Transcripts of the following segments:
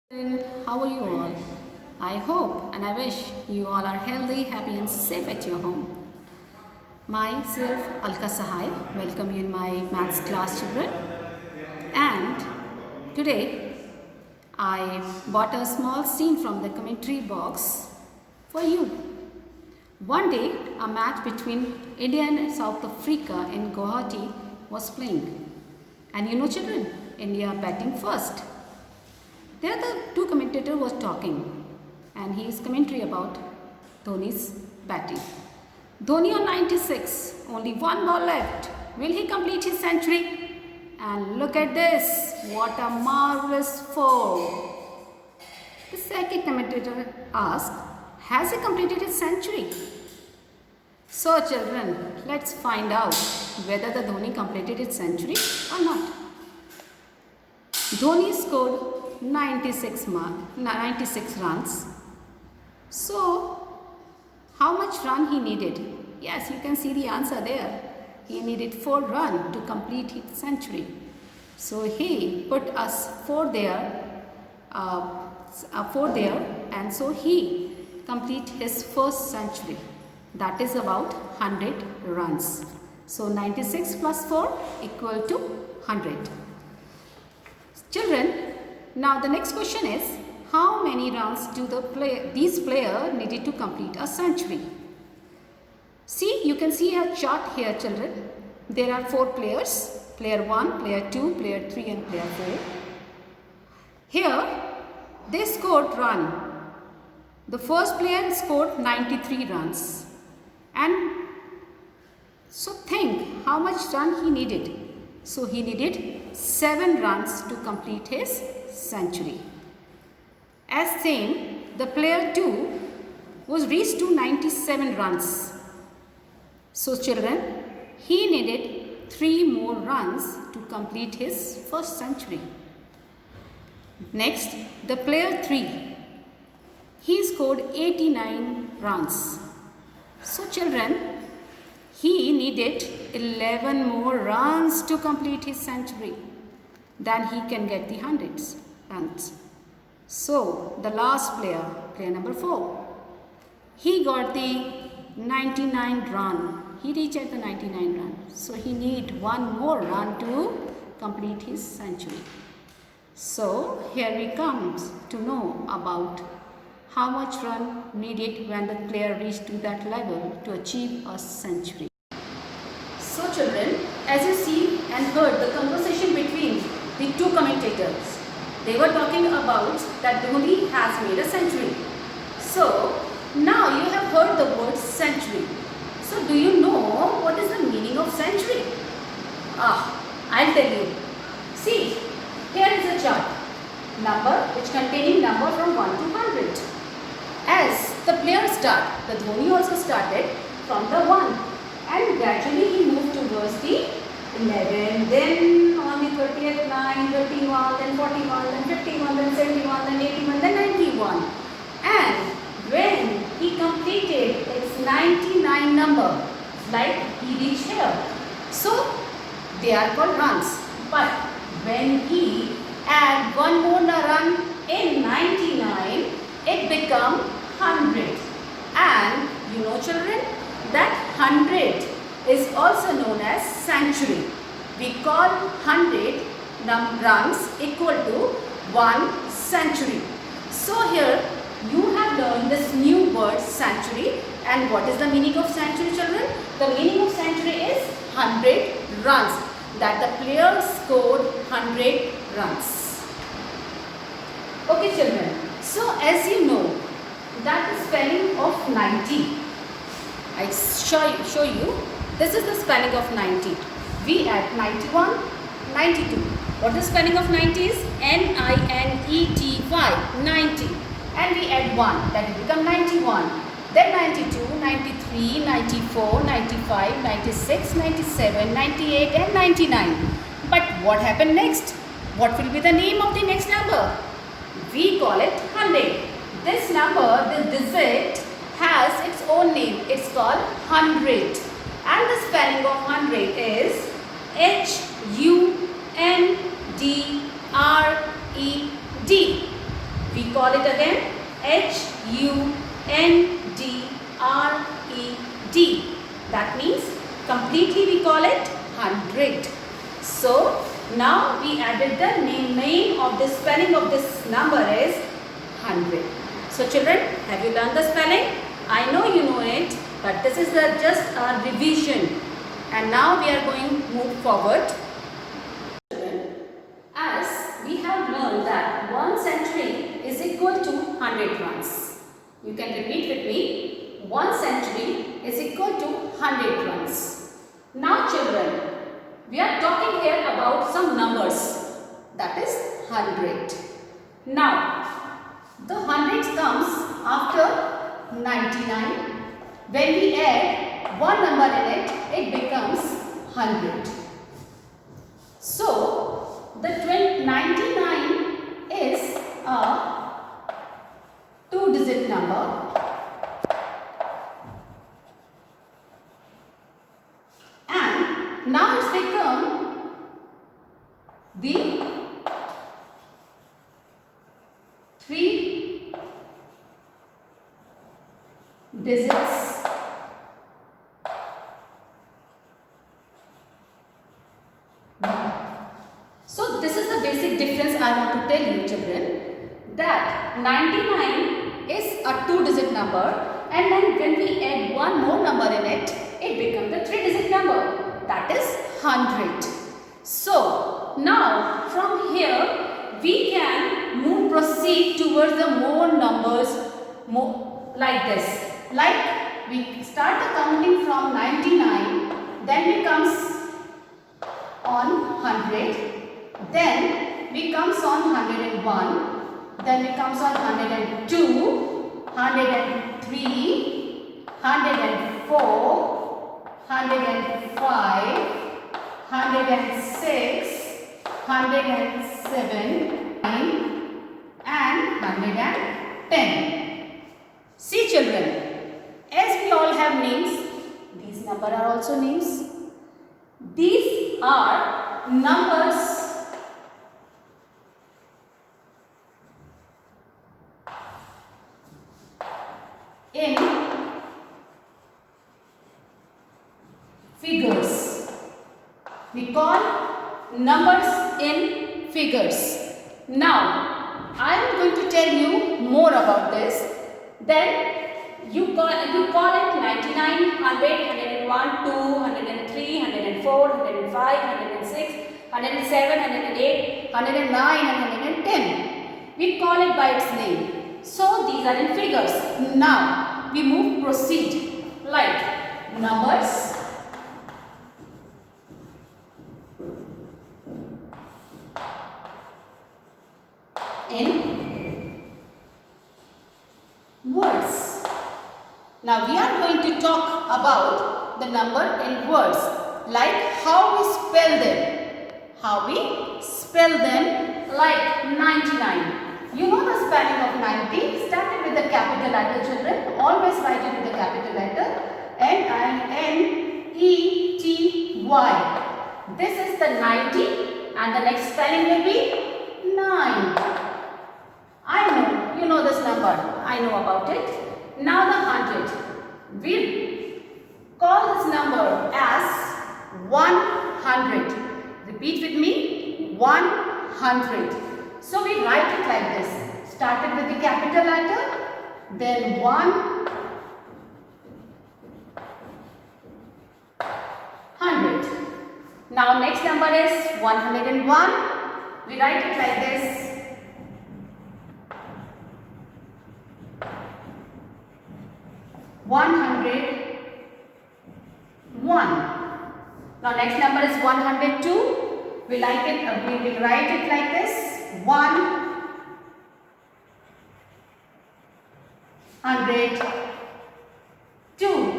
How are you all? I hope and I wish you all are healthy, happy and safe at your home. Myself Alka Sahai, welcome you in my maths class children. And today I bought a small scene from the commentary box for you. One day a match between India and South Africa in Guwahati was playing. And you know children, India batting first. There the two commentator was talking and he is commentary about Dhoni's batting. Dhoni on 96, only one ball left. Will he complete his century? And look at this, what a marvelous four. The second commentator asked, has he completed his century? So children, let's find out whether the Dhoni completed his century or not. Dhoni scored 96 runs. So, how much run he needed? Yes, you can see the answer there. He needed 4 runs to complete his century. So, he put us 4 there, and so he complete his first century. That is about 100 runs. So, 96 plus 4 equal to 100. Children, now the next question is, how many runs do these players needed to complete a century? See, you can see a chart here children. There are 4 players, player 1, player 2, player 3 and player 4. Here, they scored run. The first player scored 93 runs. And so think how much run he needed. So he needed 7 runs to complete his century. As same, the player 2 was reached to 97 runs. So children, he needed 3 more runs to complete his first century. Next, the player 3, he scored 89 runs. So children, he needed 11 more runs to complete his century. Then he can get the hundreds runs. So the last player, player number 4, he got the 99 run. He reached at the 99 run. So he need 1 more run to complete his century. So here we comes to know about how much run needed when the player reached to that level to achieve a century. So children, as you see and heard the conversation between the two commentators, they were talking about that Dhoni has made a century. So now you have heard the word century. So do you know what is the meaning of century? I'll tell you. See, here is a chart. Number which containing number from 1 to 100. As the players start, the Dhoni also started from the 1 and gradually he moved towards the 11, then on the 30th 9, 31, then 41, then 51, then 71, then 81, then 91. And when he completed its 99 number, like he reached here. So they are called runs. But when he add 1 more run in 99, it become 100. And you know children, that 100 is also known as century. We call 100 runs equal to 1 century. So here you have learned this new word century. And what is the meaning of century children? The meaning of century is 100 runs. That the player scored 100 runs. Okay children, so as you know that the spelling of 90, I show you, this is the spelling of 90. We add 91, 92. What is the spelling of 90 is? N-I-N-E-T-Y, 90. And we add 1, that will become 91. Then 92, 93, 94, 95, 96, 97, 98 and 99. But what happened next? What will be the name of the next number? We call it 100. This number, this digit has its own name. It's called 100. And the spelling of 100 is H-U-N-D-R-E-D. We call it again HUNDRED. That means completely we call it 100. So now we added the name of the spelling of this number is 100. So children, have you learned the spelling? I know you know it, but this is just a revision. And now we are going to move forward. As we have learned that 1 century is equal to 100 runs. You can repeat with me. 1 century is equal to 100 runs. Now children, we are talking here about some numbers. That is 100. Now, the 100 comes after 99. When we add one number in it, it becomes 100. So, the 99 is a 2-digit number. And now it's become the 3 digits. So this is the basic difference I want to tell you children, that 99 is a 2-digit number, and then when we add one more number in it, it becomes the 3-digit number, that is 100. So now from here we can proceed towards the more numbers like this. Like we start the counting from 99, then we comes on 100, then we comes on 101, then we comes on 102, 103, 104, 105, 106, 107 and 110. See children, as we all have names, these numbers are also names. These are numbers in figures. We call numbers in figures. Now, I am going to tell you more about this. Then you call it 99, 100, 101, 2, 103, 104, 105, 106, 107, 108, 109 and 110. We call it by its name. So these are in figures. Now we proceed like numbers in words. Now we are going to talk about the number in words, like how we spell them. How we spell them, like 99. You know the spelling of 90 started with the capital letter children. Always write it with the capital letter. N-I-N-E-T-Y. This is the 90 and the next spelling will be 9. I know, you know this number. I know about it. Now the 100. We call this number as 100. Repeat with me. 100. So we write it like this. Started with the capital letter. Then 100. Now next number is 101. We write it like this. 101. Now next number is 102. We will write it like this. 102.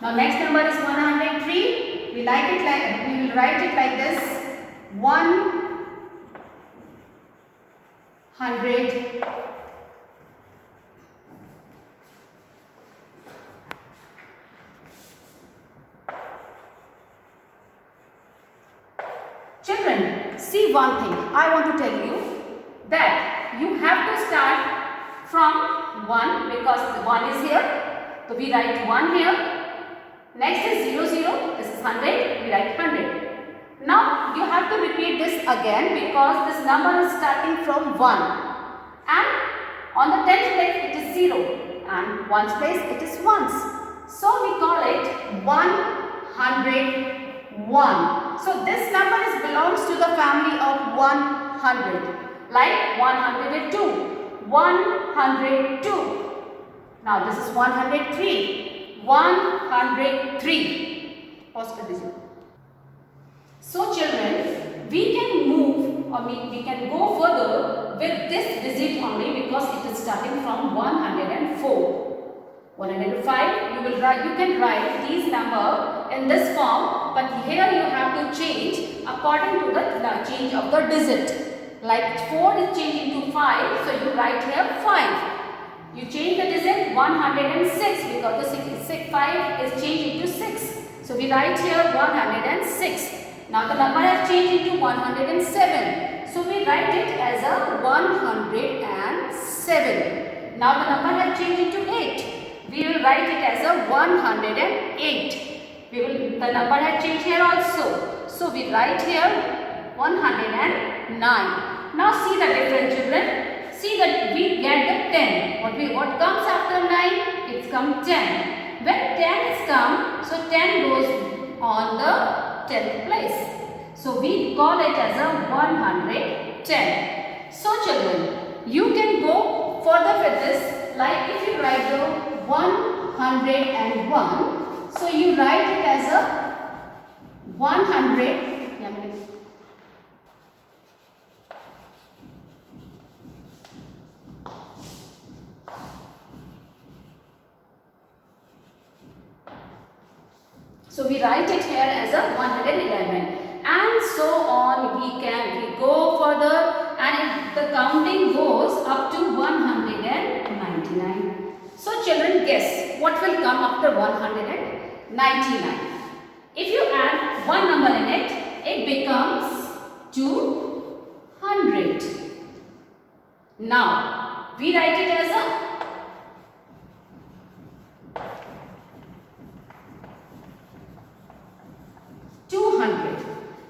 Now next number is 103. We will write it like this. 100. Children, see one thing I want to tell you, that you have to start from 1 because the 1 is here. So we write 1 here. Next is 0, 0. This is 100. We write 100. Now you have to repeat this again because this number is starting from 1. And on the 10th place it is 0. And 1's place it is 1's. So we call it 101. So this number belongs to the family of 100. Like 102. 102. Now this is 103. 103. Pause for this. So children, we can move or we can go further with this digit only because it is starting from 104. 105, you can write these number in this form, but here you have to change according to the change of the digit. Like 4 is changing to 5, so you write here 5. You change the digit 106 because the 5 is changing to 6. So we write here 106. Now the number has changed into 107. So we write it as a 107. Now the number has changed into 8. We will write it as a 108. The number has changed here also. So we write here 109. Now see the difference, children. See that we get the 10. What comes after 9? It's come 10. When 10 is come, so 10 goes on the 10th place. So we call it as a 110. So children, you can go further with this. Like if you write the 101, so you write it as a 100. So we write it here as a 111, and so on. We go further, and the counting goes up to 199. So children, guess what will come after 199? If you add one number in it, it becomes 200. Now we write it as a 200.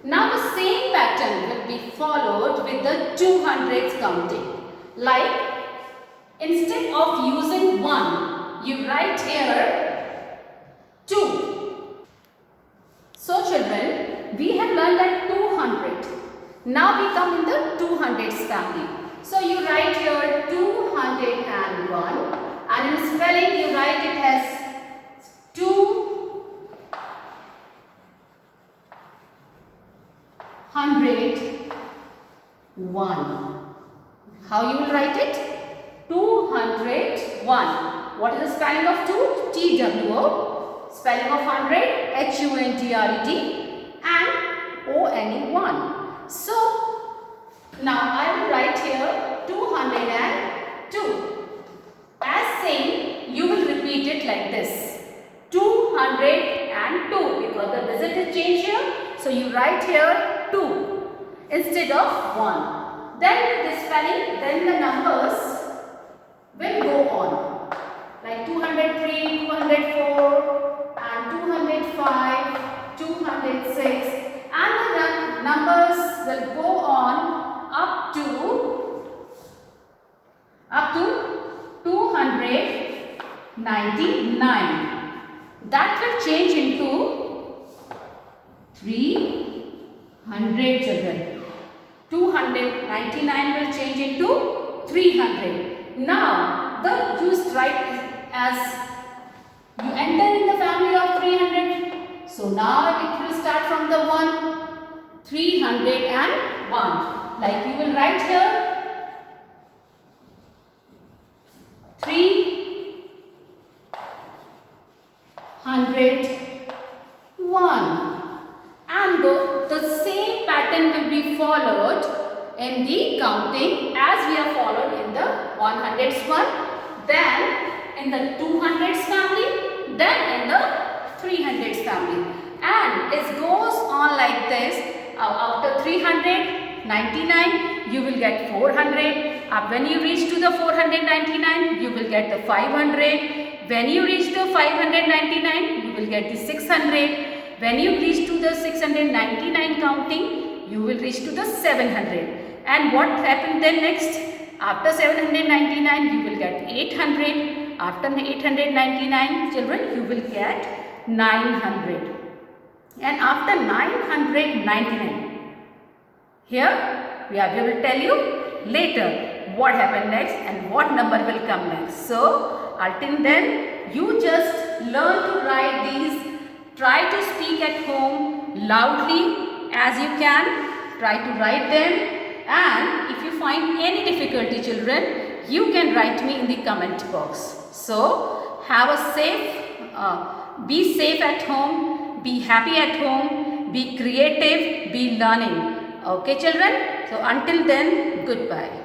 Now the same pattern will be followed with the 200s counting. Like instead of using 1, you write here 2. So children, we have learned that 200. Now we come in the 200s family. So you write here 201, and in spelling you write it as 201. How you will write it? 201. What is the spelling of 2? TWO. Spelling of 100? HUNDRED. And ONE1. So now I will write here 202. As same, you will repeat it like this. 202 because the digit is changed here. So you write here 2 instead of 1. Then with this spelling, then the numbers will go on. Like 203, 204 and 205, 206, and the numbers will go on up to 299. That will change into 300 children. 299 will change into 300. Now the use write as you enter in the family of 300. So now it will start from the 1. 301. Like you will write here 301. And the same pattern will be followed in the counting as we have followed in the 100s one, then in the 200s family, then in the 300s family. And it goes on like this. After 399, you will get 400. When you reach to the 499, you will get the 500. When you reach the 599, you will get the 600. When you reach to the 699 counting, you will reach to the 700. And what happened then next? After 799, you will get 800. After 899, children, you will get 900. And after 999, here we will tell you later what happened next and what number will come next. So, until then, you just learn to write these. Try to speak at home loudly as you can. Try to write them. And if you find any difficulty, children, you can write me in the comment box. So, have a be safe at home, be happy at home, be creative, be learning. Okay, children? So, until then, goodbye.